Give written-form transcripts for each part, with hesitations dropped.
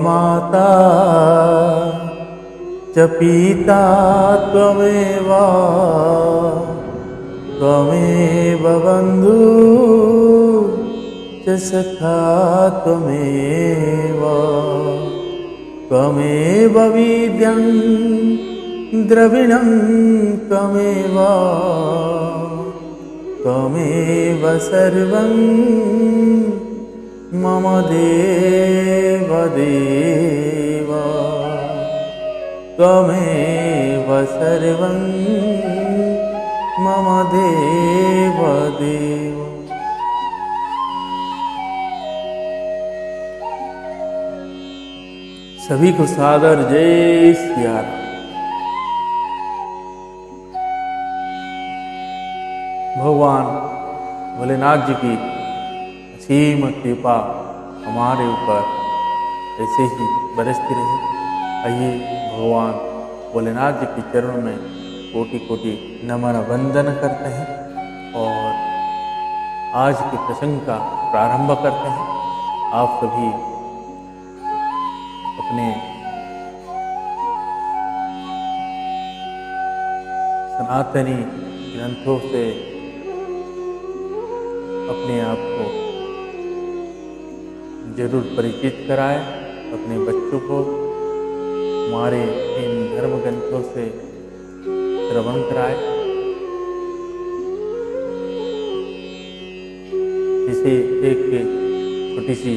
माता च पिता त्वमेव त्वमेव बन्धु च सखा त्वमेव त्वमेव विद्यं द्रविणं त्वमेव त्वमेव सर्वं मम देव देव त्वमेव सर्वं मम देव देव। सभी को सादर जय सिया राम। भगवान भोलेनाथ जी की असीम कृपा हमारे ऊपर ऐसे ही बरसती रहे। आइए भगवान भोलेनाथ जी के चरणों में कोटि कोटि नमन वंदन करते हैं और आज के प्रसंग का प्रारंभ करते हैं। आप सभी अपने सनातनी ग्रंथों से अपने आप को जरूर परिचित कराएं, अपने बच्चों को हमारे इन धर्म ग्रंथों से श्रवण कराएं। इसे एक छोटी सी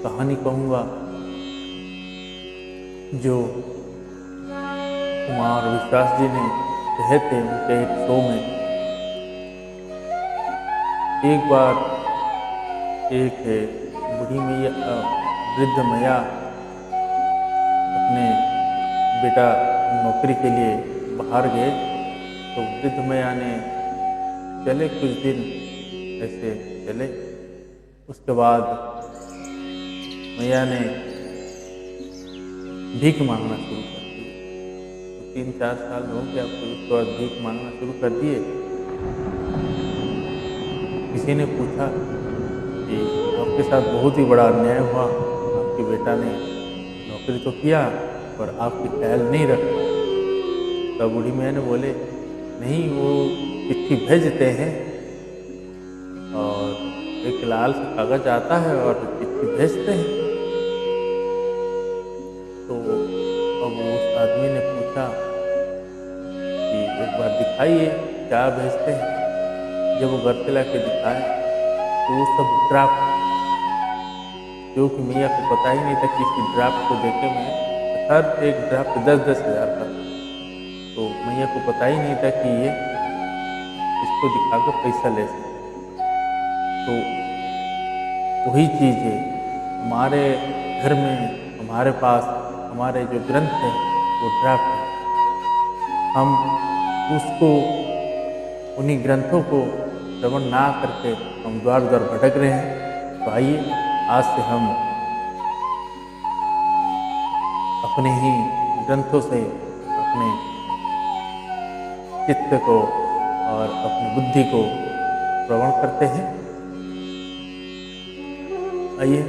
कहानी कहूँगा जो कुमार विश्वास जी ने कहे थे उनके एक शो में। एक बार एक बूढ़ी मैया वृद्ध मैया अपने बेटा नौकरी के लिए बाहर गए तो वृद्ध मैया ने चले कुछ दिन ऐसे चले। उसके बाद मैया ने भीख मांगना शुरू कर दिया। तो 3-4 साल हो गया फिर उसके बाद भीख मांगना शुरू कर दिए। किसी ने पूछा कि आपके साथ बहुत ही बड़ा अन्याय हुआ, आपके बेटा ने नौकरी तो किया पर आपकी ख्याल नहीं रख पाया। तब बूढ़ी मैया ने बोले नहीं, वो चिट्ठी भेजते हैं और एक लाल सा कागज आता है और चिट्ठी भेजते हैं। तो अब उस आदमी ने पूछा कि एक बार दिखाइए क्या भेजते हैं। जब वो घर से ला के दिखाए तो वो सब ड्राफ्ट, क्योंकि मैया को पता ही नहीं था कि इस ड्राफ्ट को देखे में हर एक ड्राफ्ट 10-10 हज़ार का। तो मैया को पता ही नहीं था कि ये इसको दिखाकर पैसा ले सकते। तो वही चीज़ है हमारे घर में, हमारे पास हमारे जो ग्रंथ है वो ड्राफ्ट है। हम उसको, उन्हीं ग्रंथों को श्रवण ना करके हम द्वार द्वार भटक रहे हैं। तो आइए आज से हम अपने ही ग्रंथों से अपने चित्त को और अपनी बुद्धि को श्रवण करते हैं। आइए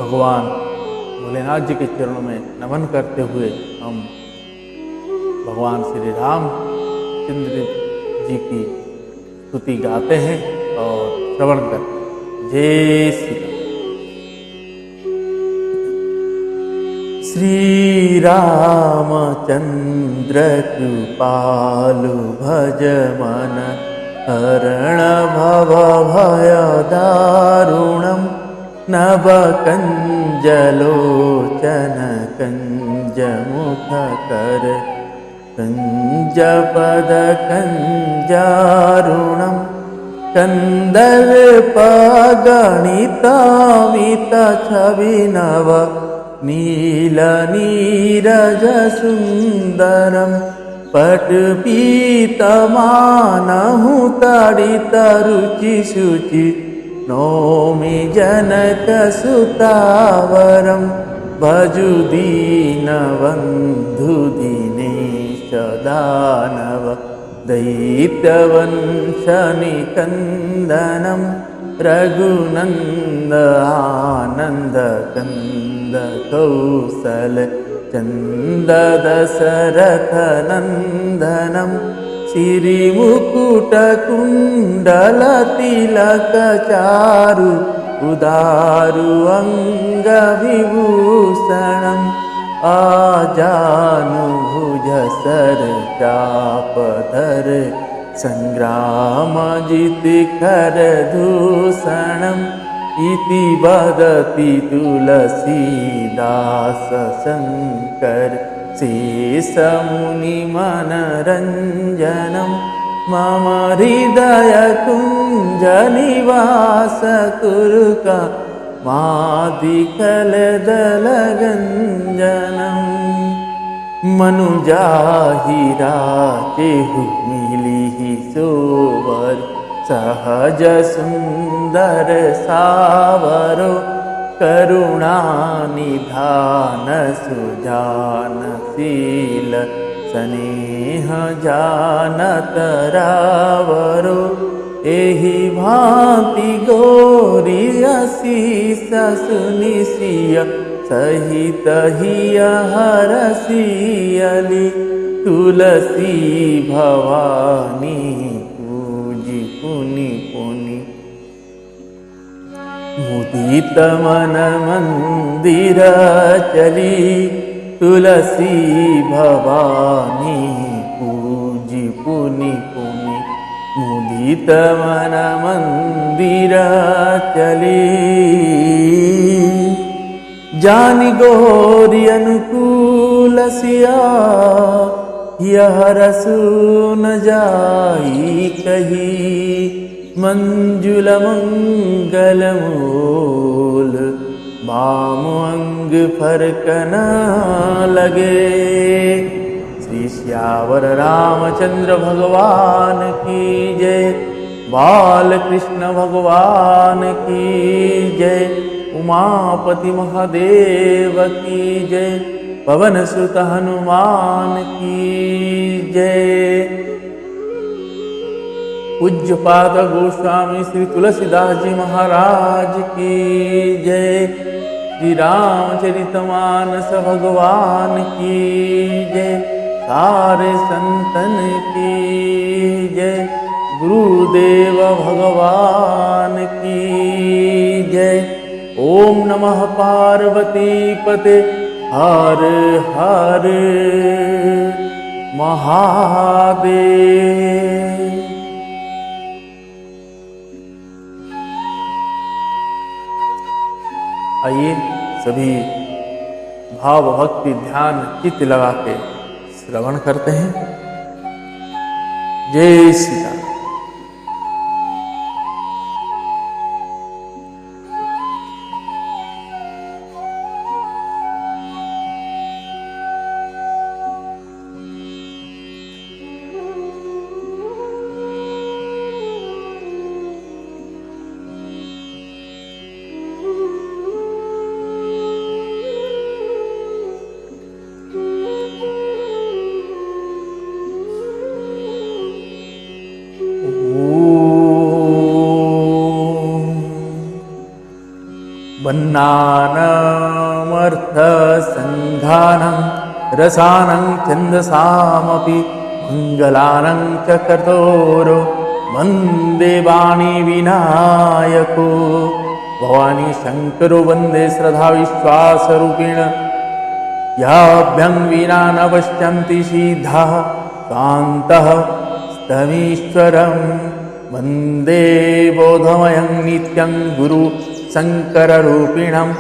भगवान भोलेनाथ जी के चरणों में नमन करते हुए हम भगवान श्री रामचंद्र जी की स्तुति गाते हैं और श्रवण करते हैं। जय श्री राम। श्री रामचंद्र कृपालु भज मन हरण भव भय दारुणम् नभ कंजलोचन कंज मुख कर कंज पद कंजारुणम् कंदर्प गणितामित छविनव नील नीरज सुंदरम् पट पीतमानहु तडित रुचि शुचि नौमि जनक सुतावरम् भजु दीनबन्धु दिनेश दानव दैत्यवंश निकन्दनं रघुनंद आनंद कंद कौसल चंद दशरथ नंदनम श्रीमुकुट कुंडल तिलक चारु उदारु अंग विभूषणम आजानुभुज सर चापधर संग्राम जितकर दूषणम इति वदति तुलसीदास शंकर शेषमुनि मनरंजनम मम हृदय कुंज निवास कुरुका मादिकल दलगंजनम मनुजाहिरा चेहु मिलिहि सोवर सहज सुंदर सावरो करुणा निधान सुजानशील स्नेह जानत रावरो एहि भांति गोरी असीस सुनिसिय सहित हिय हरसियली तुलसी भवानी पूजी पुनि पुनि मुदित मन मंदिर चली तुलसी भवानी पूजी पुनि पुनि मुदित मन मंदिर चली जानि गौरी अनुकूल सिया यह रसु न जाई कही मंजुल मंगल मूल बाम अंग फरकन लगे। श्री श्यावर रामचंद्र भगवान की जय। बाल कृष्ण भगवान की जय। उमापति महादेव की जय। पवन सुत हनुमान की जय। पूज्यपाद गोस्वामी श्री तुलसीदास जी महाराज की जय। श्री रामचरितमानस भगवान की जय। सारे संतन की जय। गुरुदेव भगवान की जय। ओम नमः पार्वती पते हर हर महादेव। आइए सभी भाव भक्ति ध्यान चित्त लगा के श्रवण करते हैं। जय श्री राम। वन्नानमर्थ संघानं रसानं छन्दसामपि मंगलानं च कर्तोरो वन्दे वाणी विनायको भवानी शंकरो वन्दे श्रद्धा विश्वासरूपिण याभ्यं विना न पश्यन्ति सिद्धाः कान्तः स्तमीश्वरं वन्दे बोधमयं नित्यं गुरु शंकररूपिणं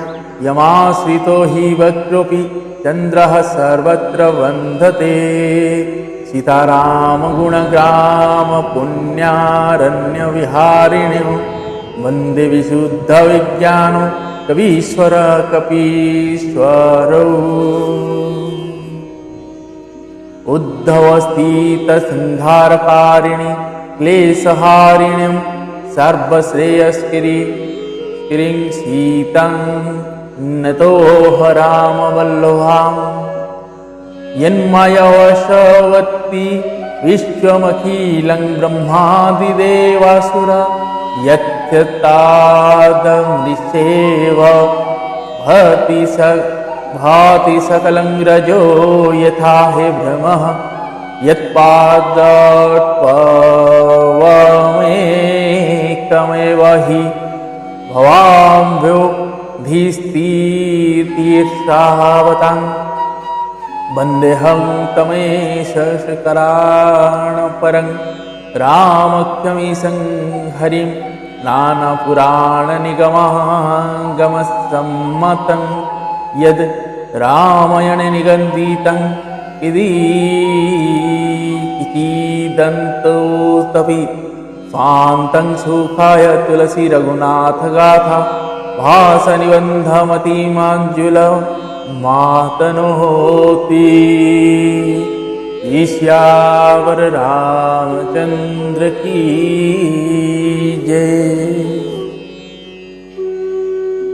यमाश्रितो हि वक्रोऽपि चन्द्रः सर्वत्र वन्दते सीतारामगुणग्राम पुण्यारण्यविहारिणो वन्दे विशुद्धविज्ञानो कवीश्वर कपीश्वरौ उद्धवस्थितसंहारकारिणि क्लेशहारिणीं सर्वश्रेयस्किरी श्रीं सीतं नतोह रामवल्लभां यन्मयवशवत्ति विश्वमखिलं ब्रह्मादिदेवासुरा यत् यथ्यतादमृषेव भाति सकलं रजो यथा हे भ्रमः यत्पादत्वमेकमेव हि भवाम्भ्यो धीस्तीर्षावतां वन्देऽहं तमेशकराणपरं रामख्यमीशं हरिं नानापुराणनिगमागमसम्मतं यद् रामायणे निगदितं इतीदन्तोऽपि स्वान्तं सुखाय तुलसी रघुनाथगाथा भासनिबन्धमतिमाञ्जुल मातनोति। ईश्वर रामचंद्र की जय।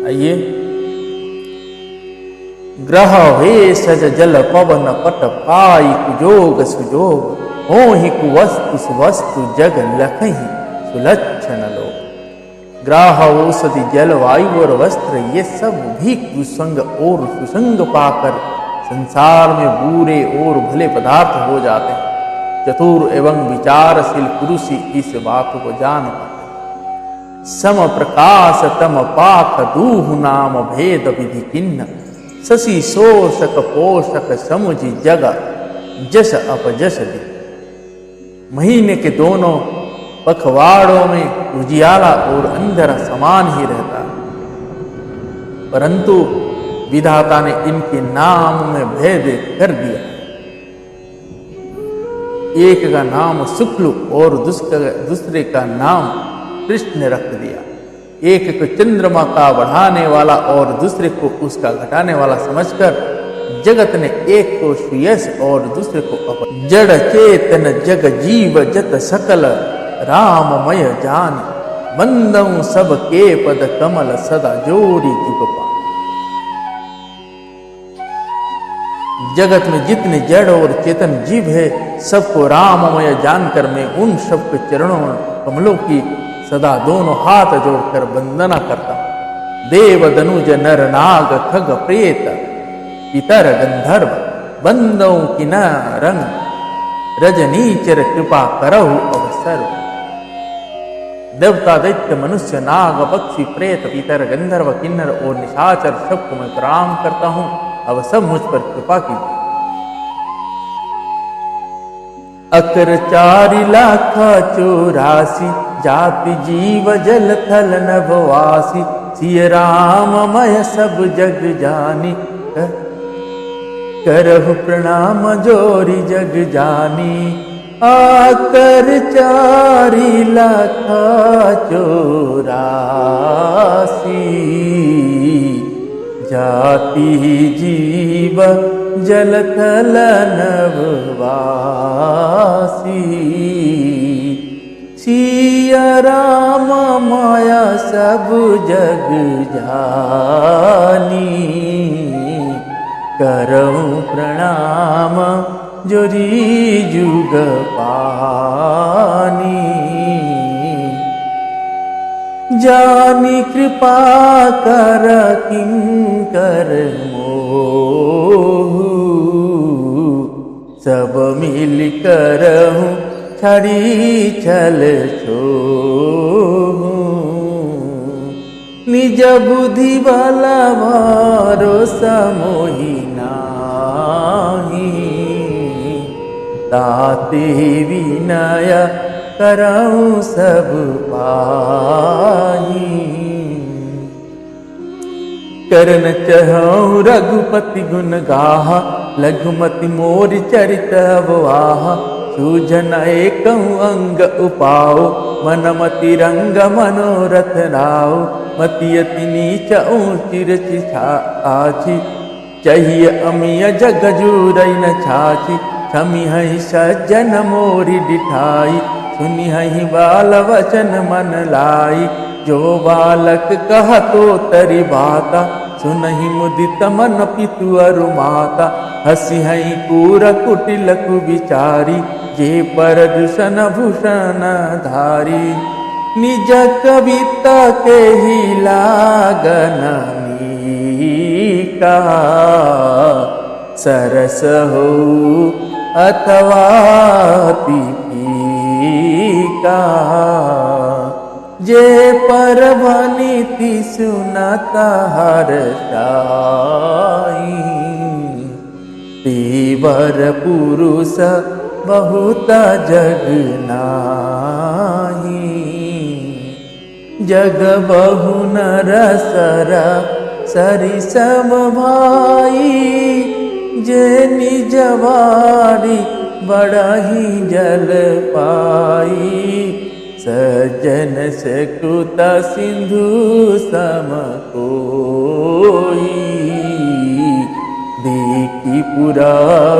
आइए, ग्रह भेषज जल पवन पट पाई कुजोग सुजोग होहि कुवस्तु सुवस्तु जग लखहि सुलक्षण लोग। ग्राह औषधि जल वायु और वस्त्र ये सब भी कुसंग और सुसंग पाकर संसार में बुरे और भले पदार्थ हो जाते हैं। चतुर एवं विचारशील पुरुष ही इस बात को जान पाते। सम प्रकाश तम पाक दूह नाम भेद विधि किन्न शशि शोषक पोषक समुझि जग जस अपजस दि। महीने के दोनों पखवाड़ों में उजियाला और अंधेरा समान ही रहता है, परंतु विधाता ने इनके नाम में भेद कर दिया। एक का नाम शुक्ल और दूसरे का नाम कृष्ण रख दिया। एक को चंद्रमा का बढ़ाने वाला और दूसरे को उसका घटाने वाला समझकर जगत ने एक को श्रेयस और दूसरे को जड़ चेतन जग जीव जत सकल राममय जान बंदऊ सब के पद कमल सदा जोड़ी जुग पान। जगत में जितने जड़ और चेतन जीव है सबको राममय जानकर मैं उन सबके चरणों कमलों की सदा दोनों हाथ जोड़कर वंदना करता हूं। देव दनुज नर नाग खग प्रेत पितर गंधर्व बंदौ किन्नरंग रजनीचर कृपा करहु अवसर। देवता दैत्य मनुष्य नाग पक्षी प्रेत पितर गंधर्व किन्नर और निशाचर सबको मैं प्रणाम करता हूं। अब सब मुझ पर कृपा कीजिए। अकर 4,84,00,000 जाति जीव जल थल नभवासी सिय राममय सब जग जानी करहु प्रणाम जोरी जग जानी। आकर 4,84,00,000 जाति जीव जल थल नभवासी सिया राम माया सब जग जानी करऊं प्रणाम जोरी जुग पानी। जानी कृपा कर किंकर मोहु सब मिल करहूं छड़ी छल छोहूं। निज बुद्धि वाला भरोसा मोहि नाहि ताते विनय करऊं सब पाही। करन चहऊं रघुपति गुण गाहा लघुमति मोर चरित अववाहा। सूझन एकहु अंग उपाओ मनमति रंग मनोरथ राओ। मति अति नीच ऊंची आछि चाहिए अमिय जग जूरई न छाछि। छमि हहि सज्जन मोरि डिठाई सुनि हहि बाल वचन मन लाई। जो बालक कहतो तरि बाता सुनहि मुदित मन पितु अरु माता। हसी हई कूर कुटिल कुविचारी जे पर दूषण भूषण धारी। निज कविता के ही लागन का सरस हो अथवा का जे पर भनीति सुनता हर तीवर पुरुष बहुत जग नाही जग बहु नर सर सरि सम भाई जे निज वारी बड़ही जल पाई सज्जन सकुत सिंधु सम कोई देखी पुरा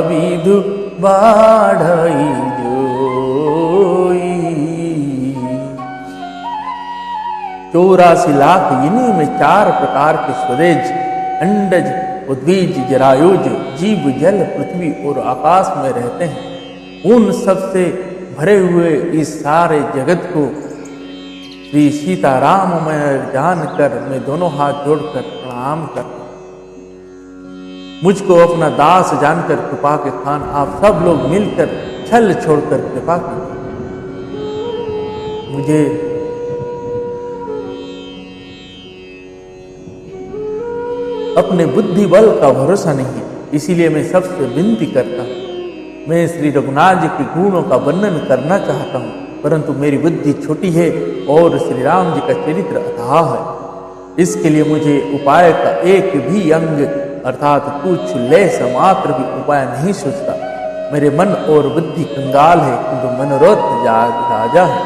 विधु बाढ़ई जोई 84 लाख योनियों में 4 प्रकार के स्वदेज अंडज उद्बीज जरायुज जीव जल पृथ्वी और आकाश में रहते हैं। उन सब से भरे हुए इस सारे जगत को श्री सीताराम में जानकर मैं दोनों हाथ जोड़कर प्रणाम करता हूं। मुझको अपना दास जानकर कृपा के खान आप सब लोग मिलकर छल छोड़कर कृपा कीजिए। मुझे अपने बुद्धि बल का भरोसा नहीं, इसीलिए मैं सबसे विनती करता हूँ। मैं श्री रघुनाथ जी के गुणों का वर्णन करना चाहता हूँ, परंतु मेरी बुद्धि छोटी है और श्री राम जी का चरित्र अथाह है। इसके लिए मुझे उपाय का एक भी अंग अर्थात कुछ लेस मात्र भी उपाय नहीं सोचता। मेरे मन और बुद्धि कंगाल है, किंतु मनोरथ राजा है।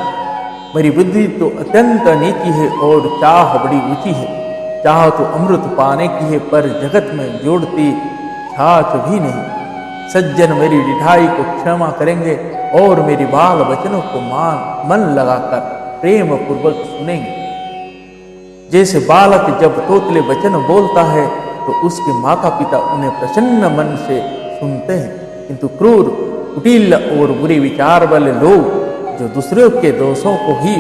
मेरी बुद्धि तो अत्यंत नीची है और चाह बड़ी ऊंची है। चाह तो अमृत पाने की है, पर जगत में जोड़ती छाछ भी नहीं। सज्जन मेरी रिठाई को क्षमा करेंगे और मेरी बाल वचनों को मन लगाकर प्रेम पूर्वक सुनेंगे। जैसे बालक जब तोतले वचन बोलता है तो उसके माता पिता उन्हें प्रसन्न मन से सुनते हैं, किंतु क्रूर कुटिल और बुरे विचार वाले लोग जो दूसरों के दोषों को ही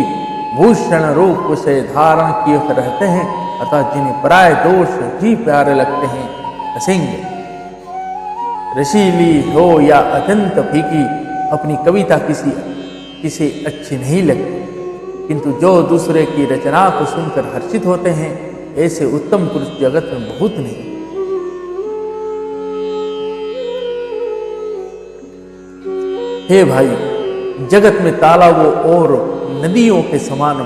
भूषण रूप से धारण किए रहते हैं, अर्थात जिन्हें पराये दोष ही प्यारे लगते हैं, हंसेंगे। रसीली हो या अत्यंत फीकी, अपनी कविता किसी अच्छी नहीं लगती, किंतु जो दूसरे की रचना को सुनकर हर्षित होते हैं, ऐसे उत्तम पुरुष जगत में बहुत नहीं। हे भाई, जगत में तालाबों और नदियों के समान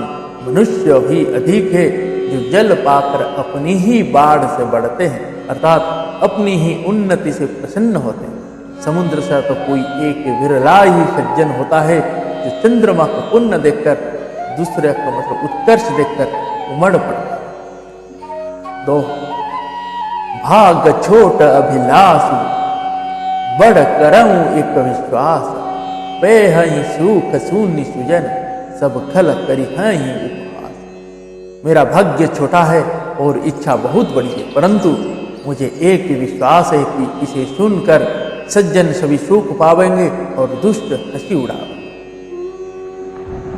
मनुष्य ही अधिक है, जो जल पाकर अपनी ही बाढ़ से बढ़ते हैं, अर्थात अपनी ही उन्नति से प्रसन्न होते हैं। समुद्र से तो कोई एक विरला ही सज्जन होता है, जो चंद्रमा का पुण्य देखकर, दूसरे का मतलब उत्कर्ष देखकर उमड़ पड़ता है। 2 भाग छोट अभिलाष बड़ करऊं एक विश्वास, पे हई सुख शून्य सुजन सब खल करी हई उपवास। मेरा भाग्य छोटा है और इच्छा बहुत बड़ी है, परंतु मुझे एक ही विश्वास है कि इसे सुनकर सज्जन सभी सुख पावेंगे और दुष्ट हंसी उड़ावेंगे।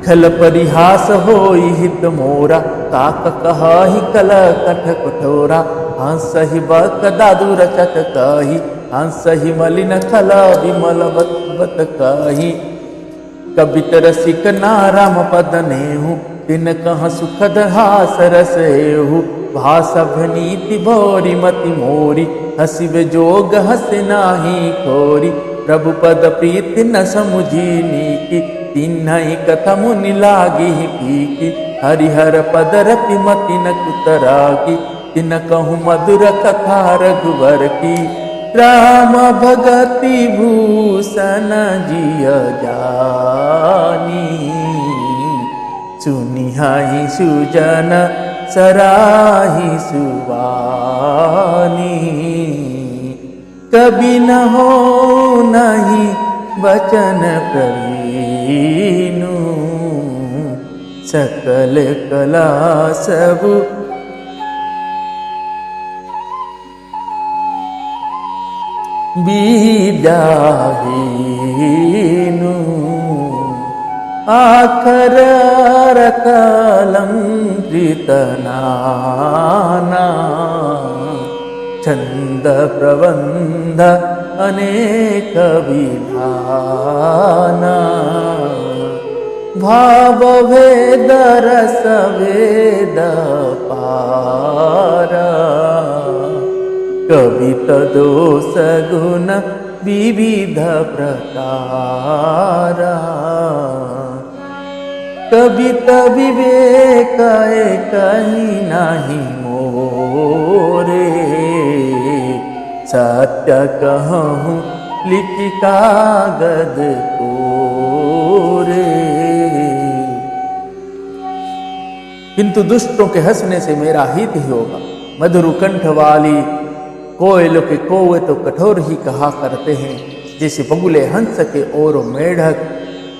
खल परिहास होई हित मोरा, काक कहाहि कल कठ कठोरा, हंस ही बक दादू रचत कही, हंस ही मलिन खल विमल बत कही। कबित रसिक नाराम पद नेहु, तिन कह सुखद हास रस हेहु, भाषभ नीति भोरी मति मोरी, हसिब जोग हस नाही खोरी। प्रभु पद प्रीति न समुझी नीकी, तिन्हि कथा मुनि लागी फीकी। हरिहर पद रति मति न कुतरागी, तिन कहूँ मधुर कथा रघुवर की। राम भगति भूषण जिय जानी, सुनिहाई सुजन सराही सुवानी। कभी न हो नहीं वचन प्रवीणु, सकल कला सब विद्याहीनु। आखर रकलंकृतनाना छंद प्रबंध अनेक विधाना भाव भेद रस वेद पारा कवित दोष गुण विविध प्रकारा कवित विवेक कहीं नहीं मोरे सत्य कहूँ लिख कागज कोरे किंतु दुष्टों के हंसने से मेरा हित ही होगा। मधुर कंठ वाली कोयल के कौवे तो कठोर ही कहा करते हैं, जैसे बगुले हंस के और मेढक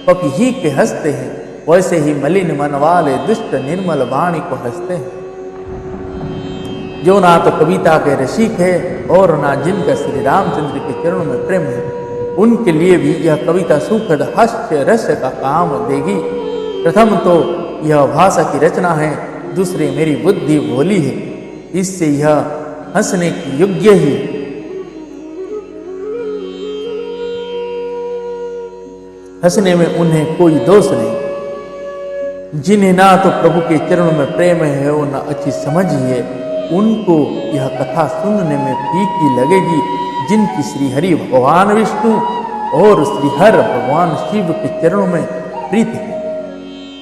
पपी ही के हंसते हैं, वैसे ही मलिन मन वाले दुष्ट निर्मल वाणी को हंसते हैं। जो ना तो कविता के रसिक है और ना जिनका श्री रामचंद्र के चरणों में प्रेम है, उनके लिए भी यह कविता सुखद हास्य रस का काम देगी। प्रथम तो यह भाषा की रचना है, दूसरी मेरी बुद्धि भोली है, इससे यह हंसने की योग्य ही। हंसने में उन्हें कोई दोष नहीं। जिन्हें ना तो प्रभु के चरणों में प्रेम है और ना अच्छी समझ ही है, उनको यह कथा सुनने में फीकी लगेगी। जिनकी श्री हरि भगवान विष्णु और श्री हर भगवान शिव के चरणों में प्रीति है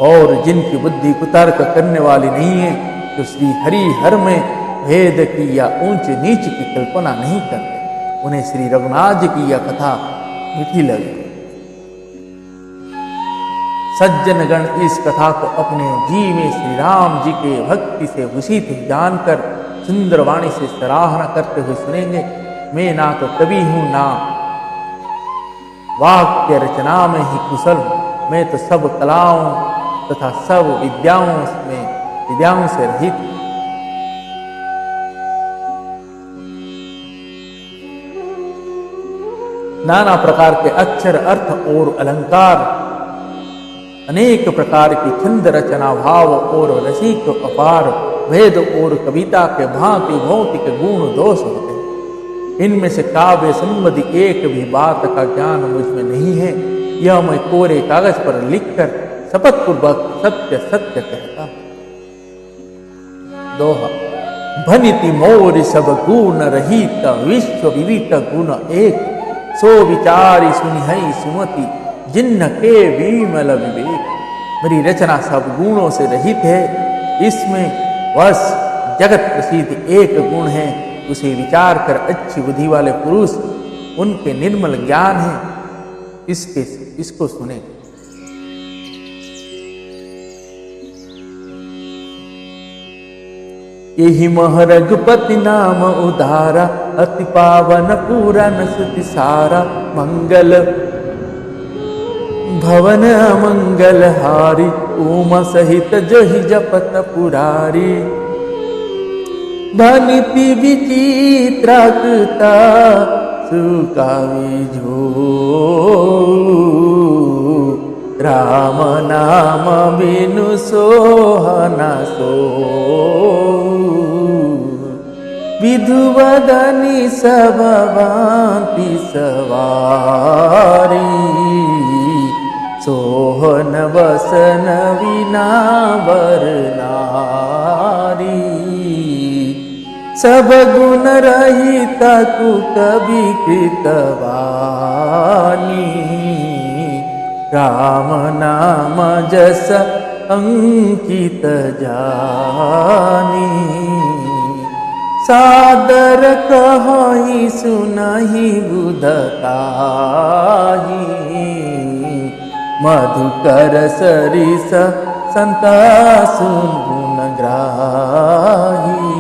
और जिनकी बुद्धि कुतर्क करने वाली नहीं है, जो श्री हरि हर में भेद की या ऊंच नीच की कल्पना नहीं करते, उन्हें श्री रघुनाथ जी की यह कथा मीठी लगेगी। सज्जन गण इस कथा को अपने जी में श्री राम जी के भक्ति से भूषित जानकर सुंदर वाणी से सराहना करते हुए सुनेंगे। मैं ना तो कवि हूं ना वाक्य रचना में ही कुशल हूं, मैं तो सब कलाओं तथा सब विद्याओं से रहित हूं। नाना प्रकार के अक्षर अर्थ और अलंकार, अनेक प्रकार की छंद रचना भाव और रसिक अपार वेद और कविता के भांति भौतिक गुण दोष होते हैं। इनमें से काव्य संबंधी एक भी बात का ज्ञान मुझ में नहीं है। यह मैं कोरे कागज पर लिखकर शपथ पूर्वक सत्य सत्य कहता हूं। दोहा भनिति मोर सब गुण रहित विश्व विविध गुण एक, सो विचारी सुनिहै सुमति जिन्न के विमल विवेक। मेरी रचना सब गुणों से रहित है, इसमें बस जगत प्रसिद्ध एक गुण है, उसे विचार कर अच्छी बुद्धि वाले पुरुष उनके निर्मल ज्ञान है, इसको सुने। यही मह रघुपति नाम उदारा, अति पावन पूरन सुति सारा, मंगल भवन मंगल हारी, उमा सहित जहि जपत पुरारी। भनिति विचित्राकृता सुकावि जो, राम नाम बिनु सोहना सो। विधुवदनी सब भांति सवारी, सोहन वसन विना वर नारी। सब गुण रहित कवि कृतवानी, राम नाम जस अंकित जानी। सादर कहि सुनहि बुधताही, मधुकर सरिस संतासुन गुण ग्राही।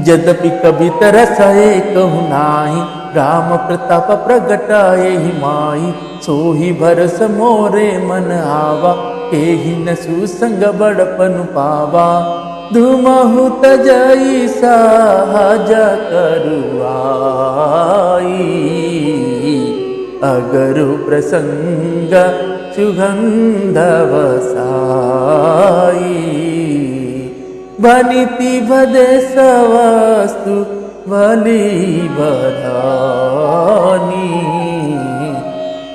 यद्यपि कवित रस कहु नाही, राम प्रताप प्रगटाए ही माई। सोही भरस मोरे मन आवा, केहि न सुसंग बड़पन पावा। धुमहु तजई सहज करुआई, अगरु प्रसंग सुगंध वसाई, भनिति भदेश वस्तु बलि बधानी,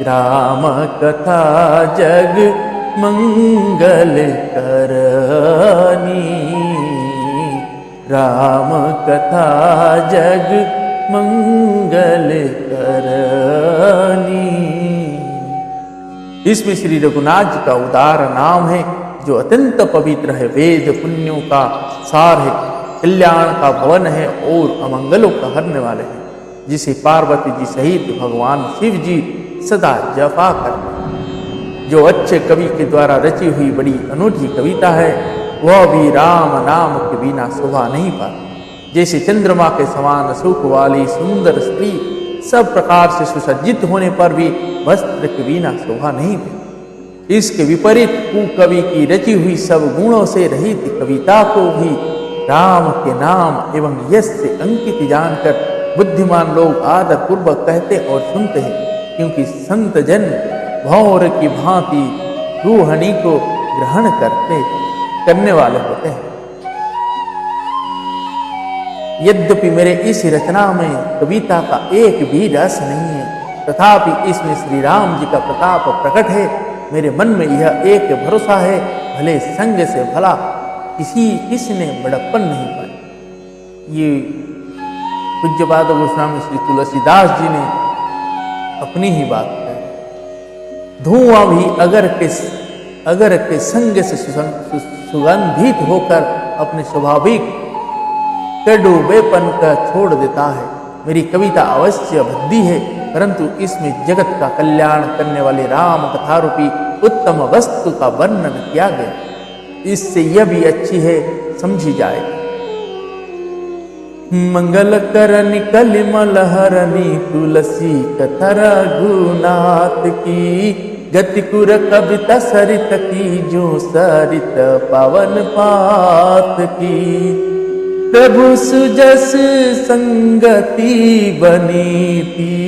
राम कथा जग मंगल करनी, राम कथा जग मंगल करनी। इसमें श्री रघुनाथ जी का उदार नाम है जो अत्यंत पवित्र है, वेद पुण्यों का सार है, कल्याण का भवन है और अमंगलों का हरने वाले हैं, जिसे पार्वती जी सहित भगवान शिव जी सदा जपा करते हैं। जो अच्छे कवि के द्वारा रची हुई बड़ी अनूठी कविता है, वह भी राम नाम के बिना शोभा नहीं पाती। जैसे चंद्रमा के समान सुख वाली सुंदर स्त्री सब प्रकार से सुसज्जित होने पर भी वस्त्र के बिना शोभा नहीं पाती, इसके विपरीत कुकवि की रची हुई सब गुणों से रहित कविता को भी राम के नाम एवं यश से अंकित जानकर बुद्धिमान लोग आदर पूर्वक कहते और सुनते हैं, क्योंकि संत जन भौर की भांति रूहनी को ग्रहण करने वाले होते हैं। यद्यपि मेरे इस रचना में कविता का एक भी रस नहीं है, तथापि इसमें श्री राम जी का प्रताप प्रकट है। मेरे मन में यह एक भरोसा है, भले संग से भला किसने बड़प्पन नहीं पाई। ये पूज्यपाद गोस्वामी श्री तुलसीदास जी ने अपनी ही बात कही। धुआं भी अगर के संग से सुगंधित होकर अपने स्वाभाविक कड़ूबेपन का छोड़ देता है। मेरी कविता अवश्य भद्दी है, परंतु इसमें जगत का कल्याण करने वाले राम कथा रूपी उत्तम वस्तु का वर्णन किया गया, इससे यह भी अच्छी है समझी जाए। मंगल करनी कलिमल हरनी तुलसी कथा रघुनाथ की, गति कुर कविता सरित की जो सरित पवन पात की, प्रभु सुजस संगति बनी थी,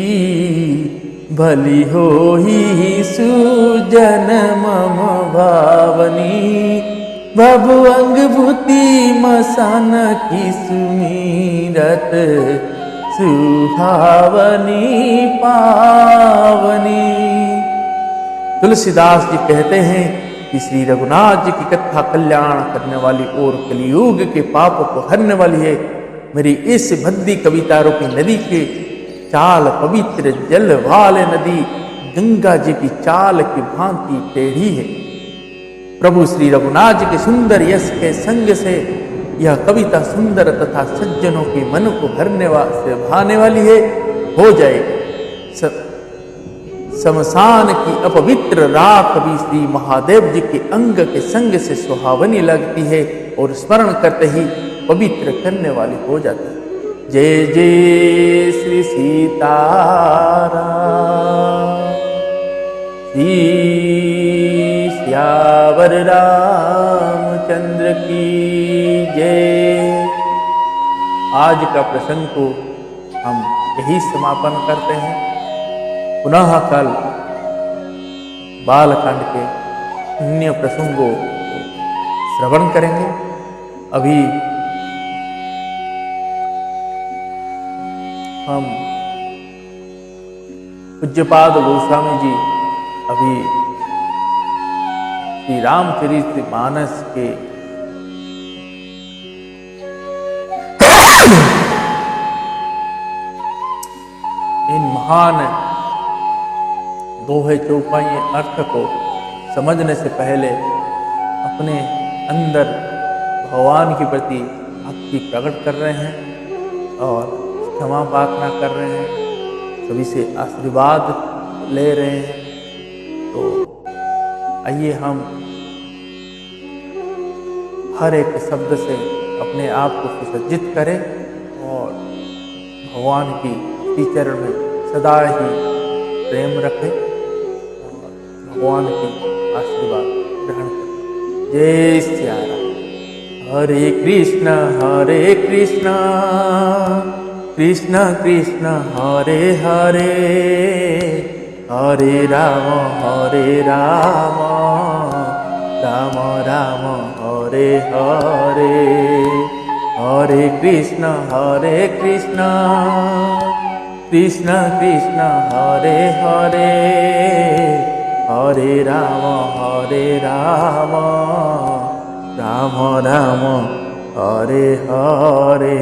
भली हो ही सुजन मम भावनी, भव अंगभूति मसान की सुमीरत सुहावनी पावनी। तुलसीदास जी कहते हैं कि श्री रघुनाथ जी की कथा कल्याण करने वाली और कलियुग के पापों को हरने वाली है। मेरी इस भद्दी कविता रूपी नदी के चाल पवित्र जल वाले नदी गंगा जी की चाल की भांति टेढ़ी है। प्रभु श्री रघुनाथ जी के सुंदर यश के संग से यह कविता सुंदर तथा सज्जनों के मन को भरने से भाने वाली है, हो जाएगी। शमशान की अपवित्र राख भी श्री महादेव जी के अंग के संग से सुहावनी लगती है और स्मरण करते ही पवित्र करने वाली हो जाती है। जय जय श्री सीताराम, श्री श्यावर रामचंद्र की जय। आज का प्रसंग को हम यही समापन करते हैं। पुनः कल बालकांड के अन्य प्रसंगों को श्रवण करेंगे। अभी हम पूज्यपाद गोस्वामी जी अभी श्री रामचरितमानस के इन महान दोहे चौपाई अर्थ को समझने से पहले अपने अंदर भगवान के प्रति भक्ति प्रकट कर रहे हैं और क्षमा प्रार्थना कर रहे हैं, सभी से आशीर्वाद ले रहे हैं। तो आइए हम हर एक शब्द से अपने आप को सुसज्जित करें और भगवान की चरण में सदा ही प्रेम रखें और भगवान की आशीर्वाद ग्रहण करें। जय श्री राम। हरे कृष्ण कृष्ण कृष्ण हरे हरे, हरे राम राम राम हरे हरे, हरे कृष्ण कृष्ण कृष्ण हरे हरे, हरे राम राम राम हरे हरे।